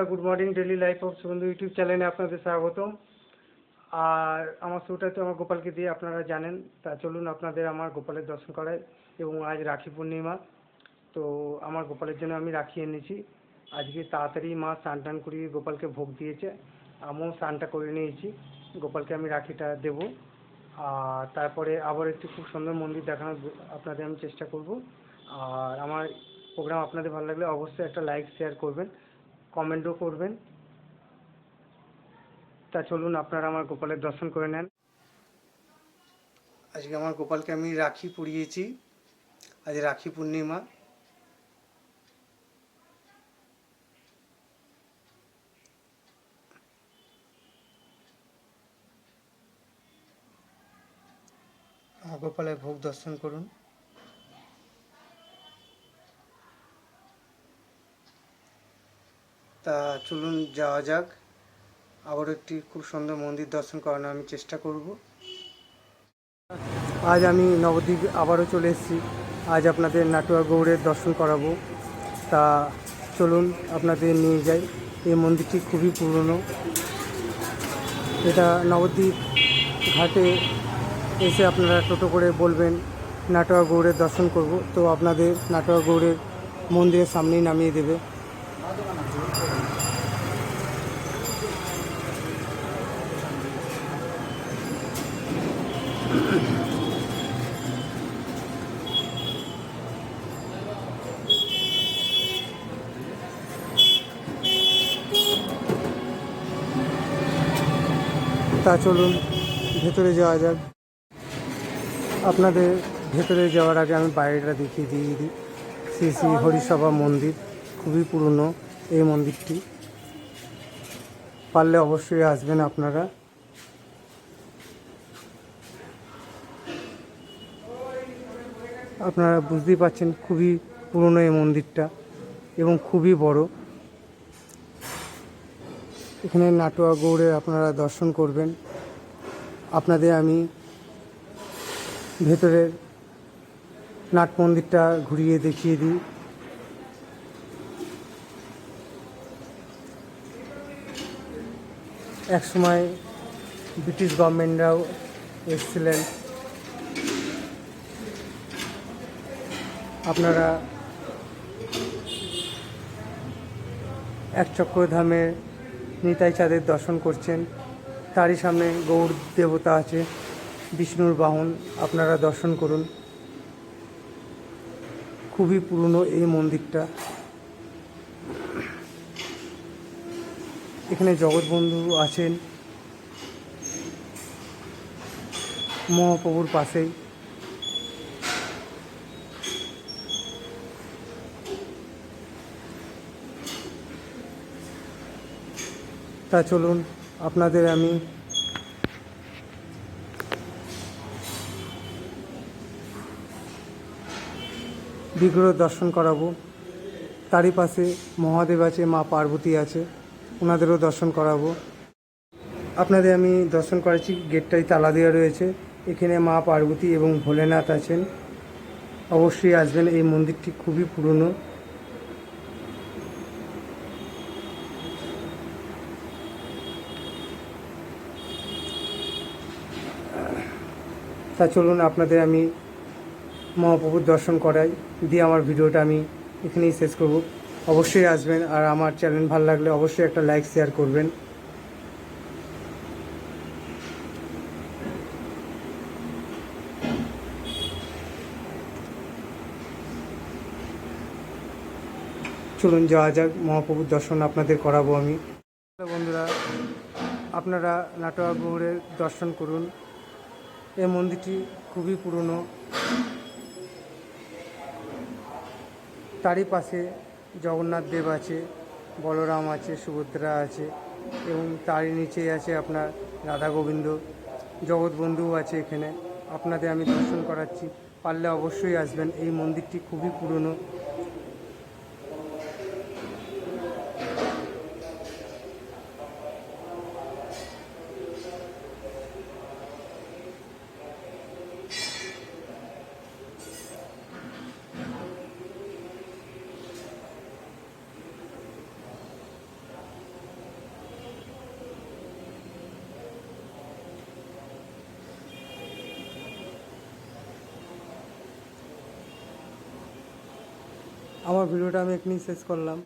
Good morning daily life of Suvendu YouTube চ্যানেলে আপনাদের স্বাগতম। আর আমার শুরুটা তো আমার গোপালকে দিয়ে আপনারা জানেন। তা চলুন আপনাদের আমার গোপালের দর্শন করাই। এবং আজ রাখি পূর্ণিমা, তো আমার গোপালের জন্য আমি রাখি এনেছি। আজকে তাড়াতাড়ি মা স্নান টান করিয়ে গোপালকে ভোগ দিয়েছে, আমিও স্নানটা করে নিয়েছি। গোপালকে আমি রাখিটা দেব, আর তারপরে আবার একটি খুব সুন্দর মন্দির দেখানোর আপনাদের আমি চেষ্টা করব। আর আমার প্রোগ্রাম আপনাদের ভালো লাগলে অবশ্যই একটা লাইক শেয়ার করবেন, কমেন্টও করবেন। তা চলুন আপনারা আমার গোপালের দর্শন করে নেন। আজকে আমার গোপালকে আমি রাখি পরিয়েছি, আজ রাখি পূর্ণিমা। গোপালের ভোগ দর্শন করুন। তা চলুন যাওয়া যাক, আবার একটি খুব সুন্দর মন্দির দর্শন করানোর আমি চেষ্টা করব। আজ আমি নবদ্বীপ আবারও চলে এসেছি, আজ আপনাদের নাটুয়া গৌড়ের দর্শন করাবো। তা চলুন আপনাদের নিয়ে যাই। এই মন্দিরটি খুবই পুরনো। এটা নবদ্বীপ ঘাটে এসে আপনারা টোটো করে বলবেন নাটোয়া গৌড়ের দর্শন করব, তো আপনাদের নাটোয়া গৌড়ের মন্দিরের সামনেই নামিয়ে দেবে। তা চলুন ভেতরে যাওয়া যাক। আপনাদের ভেতরে যাওয়ার আগে আমি বাইরেটা দেখিয়ে দিয়ে দিই। শ্রী শ্রী হরিসভা মন্দির, খুবই পুরনো এই মন্দিরটি। পারলে অবশ্যই আসবেন আপনারা। আপনারা বুঝতেই পারছেন খুবই পুরনো এই মন্দিরটা এবং খুবই বড়। এখানে নাটোয়া গৌড়ে আপনারা দর্শন করবেন। আপনাদের আমি ভেতরের নাট মন্দিরটা ঘুরিয়ে দেখিয়ে দিই। এক সময় ব্রিটিশ গভর্নমেন্টরাও এসেছিলেন। আপনারা একচক্রধামের নিতাই চাঁদের দর্শন করছেন, তারই সামনে গৌড় দেবতা আছে, বিষ্ণুর বাহন, আপনারা দর্শন করুন। খুবই পুরনো এই মন্দিরটা। এখানে জগৎবন্ধু আছেন মহাপ্রভুর পাশেই। তা চলুন আপনাদের আমি বিগ্রহ দর্শন করাবো। তারই পাশে মহাদেব আছে, মা পার্বতী আছে, ওনাদেরও দর্শন করাবো। আপনাদের আমি দর্শন করাচ্ছি, গেটটাই তালা দেওয়া রয়েছে। এখানে মা পার্বতী এবং ভোলেনাথ আছেন। অবশ্যই আসবেন, এই মন্দিরটি খুবই পুরনো। তা চলুন আপনাদের আমি মহাপ্রভুর দর্শন করাই, দিয়ে আমার ভিডিওটা আমি এখানেই শেষ করব। অবশ্যই আসবেন, আর আমার চ্যানেল ভালো লাগলে অবশ্যই একটা লাইক শেয়ার করবেন। চলুন যাওয়া যাক, মহাপ্রভুর দর্শন আপনাদের করাবো আমি। বন্ধুরা, আপনারা নাটোয়া গৌড়ের দর্শন করুন। এই মন্দিরটি খুবই পুরনো। তারই পাশে জগন্নাথ দেব আছে, বলরাম আছে, সুভদ্রা আছে, এবং তারই নিচেই আছে আপনার রাধা গোবিন্দ, জগৎবন্ধুও আছে এখানে। আপনাদের আমি দর্শন করাচ্ছি, পারলে অবশ্যই আসবেন। এই মন্দিরটি খুবই পুরনো। আমার ভিডিওটা আমি এখানেই শেষ করলাম।